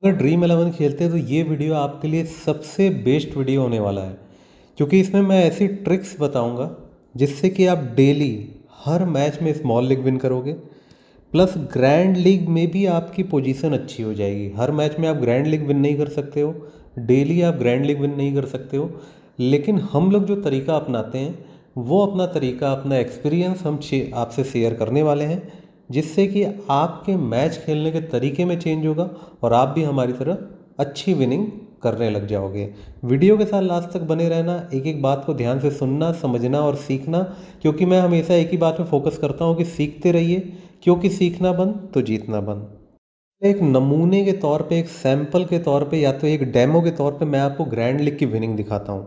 अगर dream eleven खेलते हैं तो ये वीडियो आपके लिए सबसे बेस्ट वीडियो होने वाला है, क्योंकि इसमें मैं ऐसी ट्रिक्स बताऊंगा जिससे कि आप डेली हर मैच में स्मॉल लीग विन करोगे। प्लस ग्रैंड लीग में भी आपकी पोजीशन अच्छी हो जाएगी। हर मैच में आप ग्रैंड लीग विन नहीं कर सकते हो, डेली आप ग्रैंड लीग विन नहीं कर सकते हो, लेकिन हम लोग जो तरीका अपनाते हैं वो अपना तरीका, अपना एक्सपीरियंस हम आपसे शेयर करने वाले हैं, जिससे कि आपके मैच खेलने के तरीके में चेंज होगा और आप भी हमारी तरह अच्छी विनिंग करने लग जाओगे। वीडियो के साथ लास्ट तक बने रहना, एक एक बात को ध्यान से सुनना, समझना और सीखना, क्योंकि मैं हमेशा एक ही बात पे फोकस करता हूँ कि सीखते रहिए, क्योंकि सीखना बंद तो जीतना बंद। एक नमूने के तौर पे, एक सैंपल के तौर पे, या तो एक डेमो के तौर पे मैं आपको ग्रैंड लीग की विनिंग दिखाता हूँ।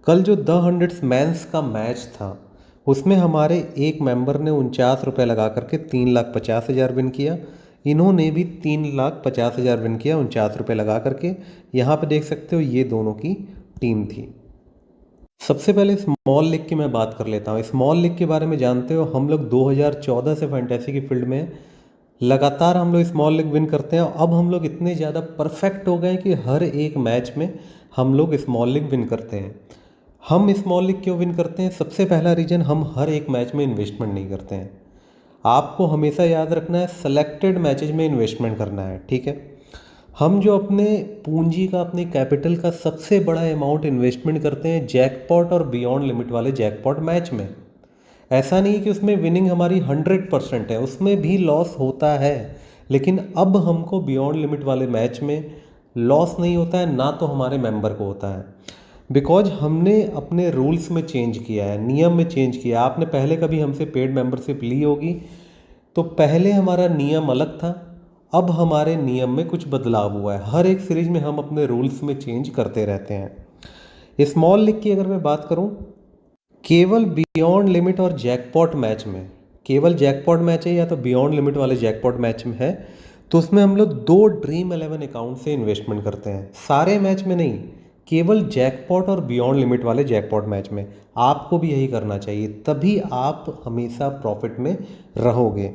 कल जो द हंड्रेड्स मैंस का मैच था उसमें हमारे एक मेंबर ने 49 रुपये लगा करके 3,50,000 विन किया। इन्होंने भी 3,50,000 विन किया 49 रुपये लगा करके। यहाँ पे देख सकते हो ये दोनों की टीम थी। सबसे पहले स्मॉल लीग की मैं बात कर लेता हूँ। स्मॉल लीग के बारे में जानते हो, हम लोग 2014 से फैंटेसी की फील्ड में लगातार हम लोग स्मॉल लीग विन करते हैं। अब हम लोग इतने ज़्यादा परफेक्ट हो गए कि हर एक मैच में हम लोग स्मॉल लीग विन करते हैं। हम स्मॉल लीग क्यों विन करते हैं? सबसे पहला रीज़न, हम हर एक मैच में इन्वेस्टमेंट नहीं करते हैं। आपको हमेशा याद रखना है, सेलेक्टेड मैचेज में इन्वेस्टमेंट करना है, ठीक है। हम जो अपने पूंजी का, अपने कैपिटल का सबसे बड़ा अमाउंट इन्वेस्टमेंट करते हैं जैकपॉट और बियॉन्ड लिमिट वाले जैकपॉट मैच में। ऐसा नहीं कि उसमें विनिंग हमारी 100% है, उसमें भी लॉस होता है, लेकिन अब हमको बियॉन्ड लिमिट वाले मैच में लॉस नहीं होता है, ना तो हमारे मेंबर को होता है। बिकॉज हमने अपने रूल्स में चेंज किया है, नियम में चेंज किया है। आपने पहले कभी हमसे पेड मेंबरशिप ली होगी, तो पहले हमारा नियम अलग था, अब हमारे नियम में कुछ बदलाव हुआ है। हर एक सीरीज में हम अपने रूल्स में चेंज करते रहते हैं। स्मॉल लीग की अगर मैं बात करूं, केवल बियॉन्ड लिमिट और जैकपॉट मैच में, केवल जैकपॉट मैच है या तो बियॉन्ड लिमिट वाले जैकपॉट मैच में है, तो उसमें हम लोग 2 ड्रीम 11 अकाउंट से इन्वेस्टमेंट करते हैं। सारे मैच में नहीं, केवल जैकपॉट और बियॉन्ड लिमिट वाले जैकपॉट मैच में। आपको भी यही करना चाहिए, तभी आप हमेशा प्रॉफिट में रहोगे।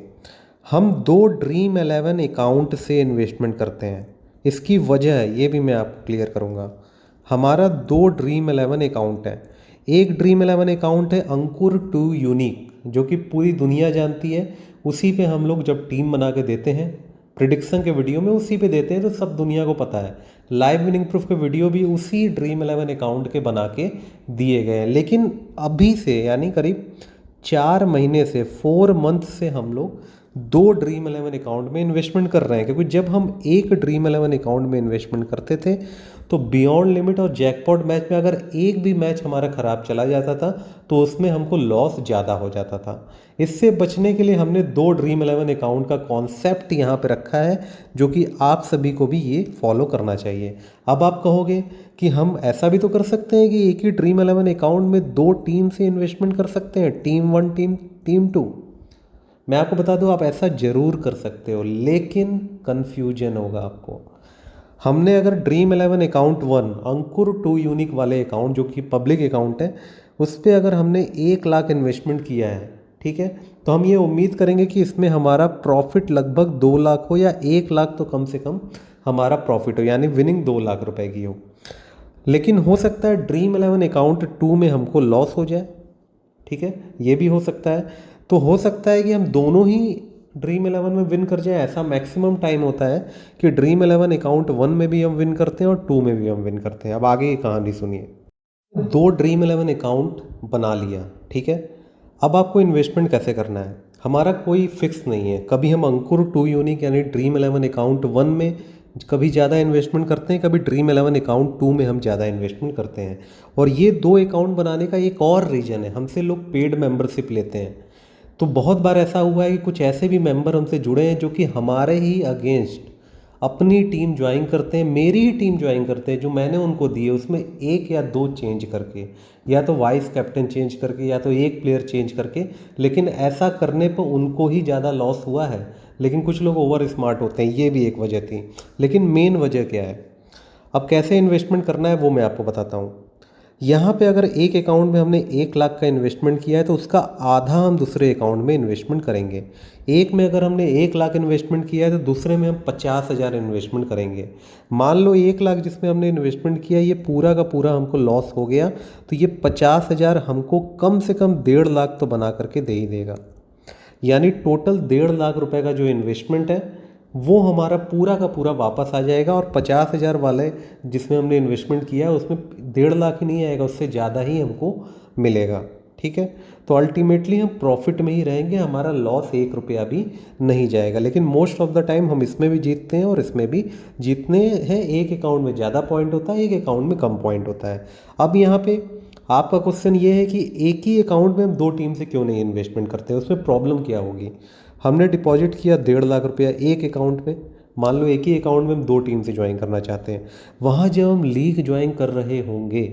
हम 2 ड्रीम 11 अकाउंट से इन्वेस्टमेंट करते हैं। इसकी वजह है, ये भी मैं आपको क्लियर करूँगा। हमारा 2 ड्रीम 11 अकाउंट है। एक ड्रीम 11 अकाउंट है अंकुर टू यूनिक, जो कि पूरी दुनिया जानती है। उसी पे हम लोग जब टीम बना के देते हैं, प्रिडिक्शन के वीडियो में उसी पे देते हैं, तो सब दुनिया को पता है। लाइव विनिंग प्रूफ के वीडियो भी उसी ड्रीम 11 अकाउंट के बना के दिए गए हैं। लेकिन अभी से, यानी करीब 4 महीने से, 4 मंथ से हम लोग 2 ड्रीम 11 अकाउंट में इन्वेस्टमेंट कर रहे हैं। क्योंकि जब हम एक ड्रीम 11 अकाउंट में इन्वेस्टमेंट करते थे, तो बियॉन्ड लिमिट और जैकपॉट मैच में अगर एक भी मैच हमारा ख़राब चला जाता था, तो उसमें हमको लॉस ज़्यादा हो जाता था। इससे बचने के लिए हमने 2 ड्रीम 11 अकाउंट का कॉन्सेप्ट यहाँ पे रखा है, जो कि आप सभी को भी ये फॉलो करना चाहिए। अब आप कहोगे कि हम ऐसा भी तो कर सकते हैं कि एक ही ड्रीम 11 अकाउंट में 2 टीम से इन्वेस्टमेंट कर सकते हैं, टीम 1 टीम 2। मैं आपको बता दूं, आप ऐसा ज़रूर कर सकते हो, लेकिन कन्फ्यूजन होगा आपको। हमने अगर Dream 11 account 1 Ankur two unique वाले अकाउंट, जो कि पब्लिक अकाउंट है, उस पर अगर हमने 1 लाख इन्वेस्टमेंट किया है, ठीक है, तो हम ये उम्मीद करेंगे कि इसमें हमारा प्रॉफिट लगभग 2 लाख हो, या 1 लाख तो कम से कम हमारा प्रॉफिट हो, यानी विनिंग 2 लाख रुपए की हो। लेकिन हो सकता है ड्रीम 11 अकाउंट 2 में हमको लॉस हो जाए, ठीक है, ये भी हो सकता है। तो हो सकता है कि हम दोनों ही ड्रीम 11 में विन कर जाए। ऐसा मैक्सिमम टाइम होता है कि ड्रीम 11 अकाउंट 1 में भी हम विन करते हैं और 2 में भी हम विन करते हैं। अब आगे की कहानी सुनिए। 2 ड्रीम 11 अकाउंट बना लिया, ठीक है। अब आपको इन्वेस्टमेंट कैसे करना है? हमारा कोई फिक्स नहीं है। कभी हम अंकुर टू यूनिक यानी ड्रीम 11 अकाउंट 1 में कभी ज़्यादा इन्वेस्टमेंट करते हैं, कभी ड्रीम 11 अकाउंट 2 में हम ज़्यादा इन्वेस्टमेंट करते हैं। और ये 2 अकाउंट बनाने का एक और रीज़न है, हमसे लोग पेड मेंबरशिप लेते हैं। तो बहुत बार ऐसा हुआ है कि कुछ ऐसे भी मेंबर हमसे जुड़े हैं जो कि हमारे ही अगेंस्ट अपनी टीम ज्वाइन करते हैं, मेरी ही टीम ज्वाइन करते हैं, जो मैंने उनको दी है उसमें एक या दो चेंज करके, या तो वाइस कैप्टन चेंज करके, या तो एक प्लेयर चेंज करके। लेकिन ऐसा करने पर उनको ही ज़्यादा लॉस हुआ है। लेकिन कुछ लोग ओवर स्मार्ट होते हैं, ये भी एक वजह थी। लेकिन मेन वजह क्या है? अब कैसे इन्वेस्टमेंट करना है वो मैं आपको बताता हूँ। यहाँ पे अगर एक अकाउंट में हमने 1 लाख का इन्वेस्टमेंट किया है तो उसका आधा हम दूसरे अकाउंट में इन्वेस्टमेंट करेंगे। एक में अगर हमने 1 लाख इन्वेस्टमेंट किया है तो दूसरे में हम 50,000 इन्वेस्टमेंट करेंगे। मान लो 1 लाख जिसमें हमने इन्वेस्टमेंट किया ये पूरा का पूरा हमको लॉस हो गया तो ये 50,000 हमको कम से कम 1.5 लाख तो बना करके दे ही देगा। यानी टोटल 1.5 लाख रुपए का जो इन्वेस्टमेंट है वो हमारा पूरा का पूरा वापस आ जाएगा। और 50,000 वाले जिसमें हमने इन्वेस्टमेंट किया है उसमें 1.5 लाख ही नहीं आएगा, उससे ज़्यादा ही हमको मिलेगा। ठीक है, तो अल्टीमेटली हम प्रॉफिट में ही रहेंगे, हमारा लॉस 1 रुपया भी नहीं जाएगा। लेकिन मोस्ट ऑफ द टाइम हम इसमें भी जीतते हैं और इसमें भी जीतने हैं। एक अकाउंट में ज़्यादा पॉइंट होता है, एक अकाउंट में कम पॉइंट होता है। अब यहाँ पे आपका क्वेश्चन ये है कि एक ही अकाउंट में हम 2 टीम से क्यों नहीं इन्वेस्टमेंट करते, उसमें प्रॉब्लम क्या होगी। हमने डिपॉजिट किया 1.5 लाख रुपया एक अकाउंट में, मान लो एक ही अकाउंट में हम 2 टीम से ज्वाइन करना चाहते हैं। वहाँ जब हम लीग ज्वाइन कर रहे होंगे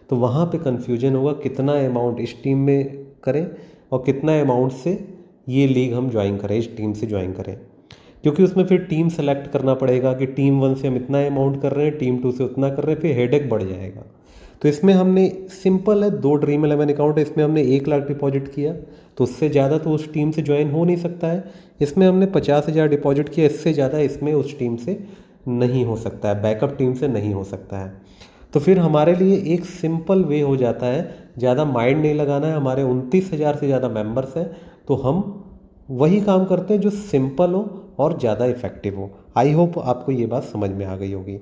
तो वहाँ पे कन्फ्यूजन होगा कितना अमाउंट इस टीम में करें और कितना अमाउंट से ये लीग हम ज्वाइन करें, इस टीम से ज्वाइन करें। क्योंकि उसमें फिर टीम सेलेक्ट करना पड़ेगा कि टीम 1 से हम इतना अमाउंट कर रहे हैं, टीम 2 से उतना कर रहे हैं, फिर हेडेक बढ़ जाएगा। तो इसमें हमने सिंपल है, 2 ड्रीम 11 अकाउंट है, इसमें हमने 1 लाख डिपॉजिट किया तो उससे ज़्यादा तो उस टीम से ज्वाइन हो नहीं सकता है। इसमें हमने 50,000 डिपॉजिट किया, इससे ज़्यादा इसमें उस टीम से नहीं हो सकता है, बैकअप टीम से नहीं हो सकता है। तो फिर हमारे लिए एक सिंपल वे हो जाता है, ज़्यादा माइंड नहीं लगाना है। हमारे 29,000 से ज़्यादा मेंबर्स हैं तो हम वही काम करते हैं जो सिंपल हो और ज़्यादा इफेक्टिव हो। आई होप आपको ये बात समझ में आ गई होगी।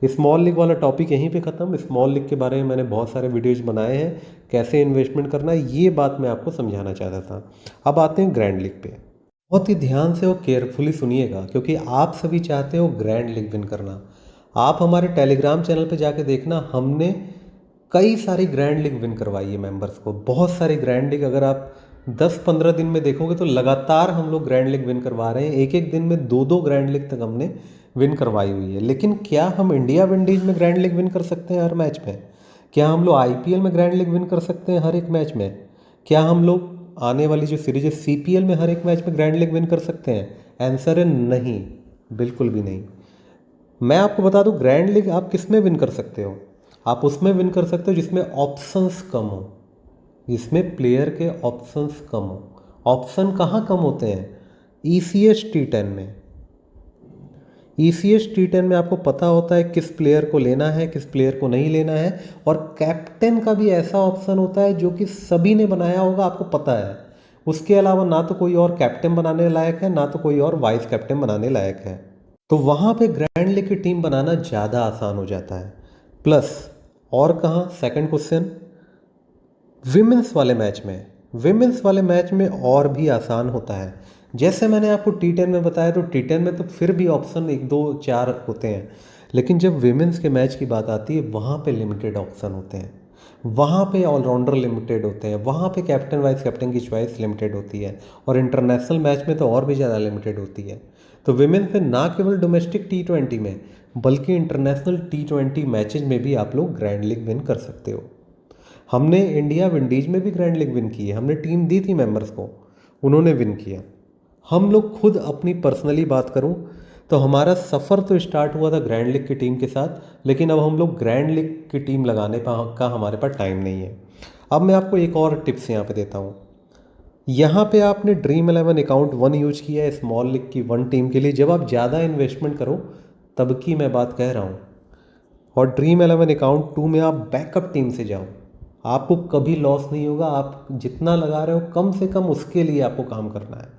स्मॉल लीग वाला टॉपिक यहीं पे ख़त्म। स्मॉल लीग के बारे में मैंने बहुत सारे वीडियोज बनाए हैं, कैसे इन्वेस्टमेंट करना है ये बात मैं आपको समझाना चाहता था। अब आते हैं ग्रैंड लीग पे। बहुत ही ध्यान से और केयरफुली सुनिएगा क्योंकि आप सभी चाहते हो ग्रैंड लीग विन करना। आप हमारे टेलीग्राम चैनल पे जाके देखना, हमने कई सारी ग्रैंड लीग विन करवाई है मेंबर्स को, बहुत सारी ग्रैंड लीग। अगर आप 10-15 दिन में देखोगे तो लगातार हम लोग ग्रैंड लीग विन करवा रहे हैं। एक एक दिन में 2-2 ग्रैंड लीग तक हमने विन करवाई हुई है। लेकिन क्या हम इंडिया विंडीज में ग्रैंड लीग विन कर सकते हैं हर मैच में? क्या हम लोग आईपीएल में ग्रैंड लीग विन कर सकते हैं हर एक मैच में? क्या हम लोग आने वाली जो सीरीज है सीपीएल में हर एक मैच में ग्रैंड लीग विन कर सकते हैं? आंसर है नहीं, बिल्कुल भी नहीं। मैं आपको बता दूं, ग्रैंड लीग आप किस में विन कर सकते हो? आप उसमें विन कर सकते हो जिसमें ऑप्शंस कम हो, जिसमें प्लेयर के ऑप्शंस कम हो। ऑप्शन कहाँ कम होते हैं? ईसीएस T10 में। ईसीएस T10 में आपको पता होता है किस प्लेयर को लेना है, किस प्लेयर को नहीं लेना है। और कैप्टन का भी ऐसा ऑप्शन होता है जो कि सभी ने बनाया होगा, आपको पता है। उसके अलावा ना तो कोई और कैप्टन बनाने लायक है, ना तो कोई और वाइस कैप्टन बनाने लायक है। तो वहाँ पे ग्रैंड लीग की टीम बनाना ज़्यादा आसान हो जाता है। प्लस और कहाँ, सेकंड क्वेश्चन, विमेंस वाले मैच में, विमेंस वाले मैच में और भी आसान होता है। जैसे मैंने आपको T10 में बताया तो T10 में तो फिर भी ऑप्शन 1 2 4 होते हैं, लेकिन जब विमेंस के मैच की बात आती है वहाँ पे लिमिटेड ऑप्शन होते हैं, वहाँ पे ऑलराउंडर लिमिटेड होते हैं, वहाँ पे कैप्टन वाइस कैप्टन की चॉइस लिमिटेड होती है। और इंटरनेशनल मैच में तो और भी ज़्यादा लिमिटेड होती है। तो विमेंस में ना केवल डोमेस्टिक T20 में बल्कि इंटरनेशनल T20 मैचेज में भी आप लोग ग्रैंड लीग विन कर सकते हो। हमने इंडिया विंडीज में भी ग्रैंड लीग विन की है, हमने टीम दी थी मेंबर्स को, उन्होंने विन किया। हम लोग खुद अपनी पर्सनली बात करूं तो हमारा सफ़र तो स्टार्ट हुआ था ग्रैंड लीग की टीम के साथ, लेकिन अब हम लोग ग्रैंड लीग की टीम लगाने का हमारे पास टाइम नहीं है। अब मैं आपको एक और टिप्स यहाँ पे देता हूँ। यहाँ पे आपने ड्रीम 11 अकाउंट 1 यूज किया है स्मॉल लीग की 1 टीम के लिए। जब आप ज़्यादा इन्वेस्टमेंट करो तब की मैं बात कह रहा हूँ। और ड्रीम 11 अकाउंट 2 में आप बैकअप टीम से जाओ, आपको कभी लॉस नहीं होगा। आप जितना लगा रहे हो कम से कम उसके लिए आपको काम करना है।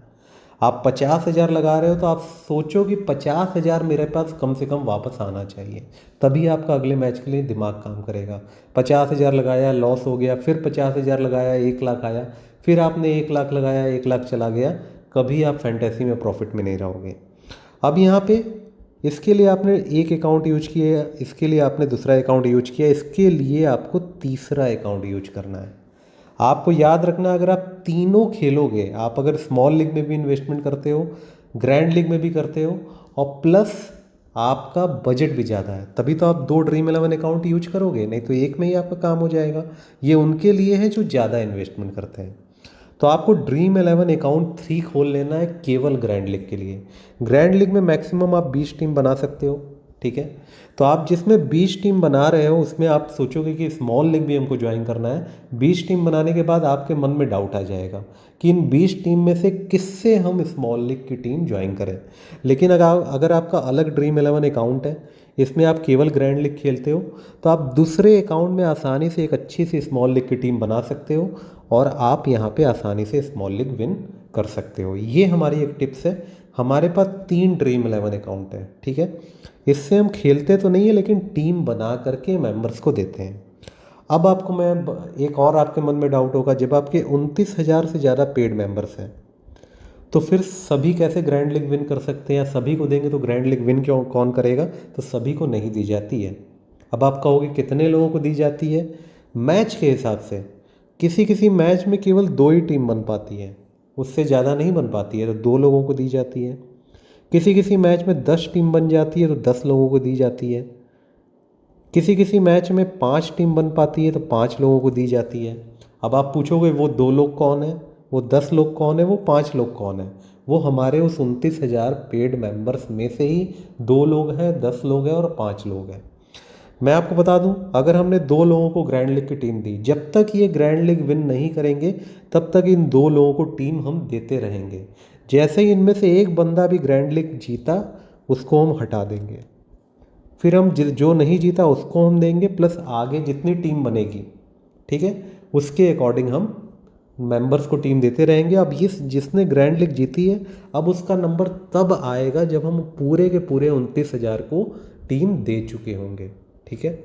आप 50,000 लगा रहे हो तो आप सोचो कि 50,000 मेरे पास कम से कम वापस आना चाहिए, तभी आपका अगले मैच के लिए दिमाग काम करेगा। 50,000 लगाया, लॉस हो गया, फिर 50,000 लगाया, 1 लाख आया, फिर आपने 1 लाख लगाया, 1 लाख चला गया, कभी आप फैंटेसी में प्रॉफिट में नहीं रहोगे। अब यहाँ पे इसके लिए आपने एक अकाउंट यूज किया, इसके लिए आपने दूसरा अकाउंट यूज किया, इसके लिए आपको तीसरा अकाउंट यूज करना है। आपको याद रखना, अगर आप तीनों खेलोगे, आप अगर स्मॉल लीग में भी इन्वेस्टमेंट करते हो, ग्रैंड लीग में भी करते हो और प्लस आपका बजट भी ज़्यादा है, तभी तो आप 2 ड्रीम 11 अकाउंट यूज करोगे, नहीं तो एक में ही आपका काम हो जाएगा। ये उनके लिए है जो ज़्यादा इन्वेस्टमेंट करते हैं। तो आपको ड्रीम 11 अकाउंट 3 खोल लेना है केवल ग्रैंड लीग के लिए। ग्रैंड लीग में मैक्सिमम आप 20 टीम बना सकते हो, ठीक है। तो आप जिसमें 20 टीम बना रहे हो उसमें आप सोचोगे कि स्मॉल लीग भी हमको ज्वाइन करना है। 20 टीम बनाने के बाद आपके मन में डाउट आ जाएगा कि इन 20 टीम में से किससे हम स्मॉल लीग की टीम ज्वाइन करें। लेकिन अगर आपका अलग ड्रीम 11 अकाउंट है, इसमें आप केवल ग्रैंड लीग खेलते हो, तो आप दूसरे अकाउंट में आसानी से एक अच्छी सी स्मॉल लीग की टीम बना सकते हो और आप यहाँ पे आसानी से स्मॉल लीग विन कर सकते हो। ये हमारी एक टिप्स है। हमारे पास 3 ड्रीम 11 अकाउंट है, ठीक है। इससे हम खेलते तो नहीं है लेकिन टीम बना करके मेंबर्स को देते हैं। अब आपको मैं एक और आपके मन में डाउट होगा, जब आपके 29,000 से ज़्यादा पेड मेंबर्स हैं तो फिर सभी कैसे ग्रैंड लीग विन कर सकते हैं, या सभी को देंगे तो ग्रैंड लीग विन क्यों कौन करेगा? तो सभी को नहीं दी जाती है। अब आप कहोगे कितने लोगों को दी जाती है? मैच के हिसाब से। किसी किसी मैच में केवल 2 ही टीम बन पाती है, उससे ज़्यादा नहीं बन पाती है, तो 2 लोगों को दी जाती है। किसी किसी मैच में 10 टीम बन जाती है तो 10 लोगों को दी जाती है। किसी किसी मैच में 5 टीम बन पाती है तो 5 लोगों को दी जाती है। अब आप पूछोगे वो 2 लोग कौन है, वो 10 लोग कौन है, वो 5 लोग कौन है? वो हमारे उस 29,000 पेड मेंबर्स में से ही 2 लोग हैं, 10 लोग हैं और 5 लोग हैं। मैं आपको बता दूं, अगर हमने 2 लोगों को ग्रैंड लीग की टीम दी, जब तक ये ग्रैंड लीग विन नहीं करेंगे तब तक इन 2 लोगों को टीम हम देते रहेंगे। जैसे ही इनमें से एक बंदा भी ग्रैंड लीग जीता उसको हम हटा देंगे, फिर हम जो नहीं जीता उसको हम देंगे, प्लस आगे जितनी टीम बनेगी, ठीक है, उसके अकॉर्डिंग हम मेंबर्स को टीम देते रहेंगे। अब ये जिसने ग्रैंड लीग जीती है, अब उसका नंबर तब आएगा जब हम पूरे के पूरे 29,000 को टीम दे चुके होंगे, ठीक है।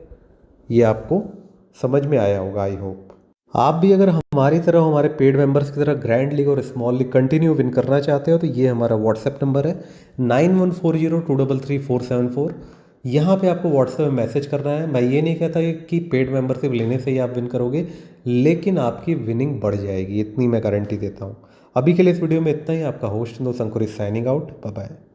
ये आपको समझ में आया होगा, आई होप। आप भी अगर हमारी तरह हमारे पेड मेंबर्स की तरह ग्रैंड लीग और स्मॉल लीग कंटिन्यू विन करना चाहते हो तो ये हमारा व्हाट्सएप नंबर है 9140233474। यहाँ पे आपको व्हाट्सएप में मैसेज करना है। मैं ये नहीं कहता कि पेड मेंबरशिप लेने से ही आप विन करोगे, लेकिन आपकी विनिंग बढ़ जाएगी, इतनी मैं गारंटी देता हूँ। अभी के लिए इस वीडियो में इतना ही। आपका होस्ट दोस्त Ankur signing out. Bye bye.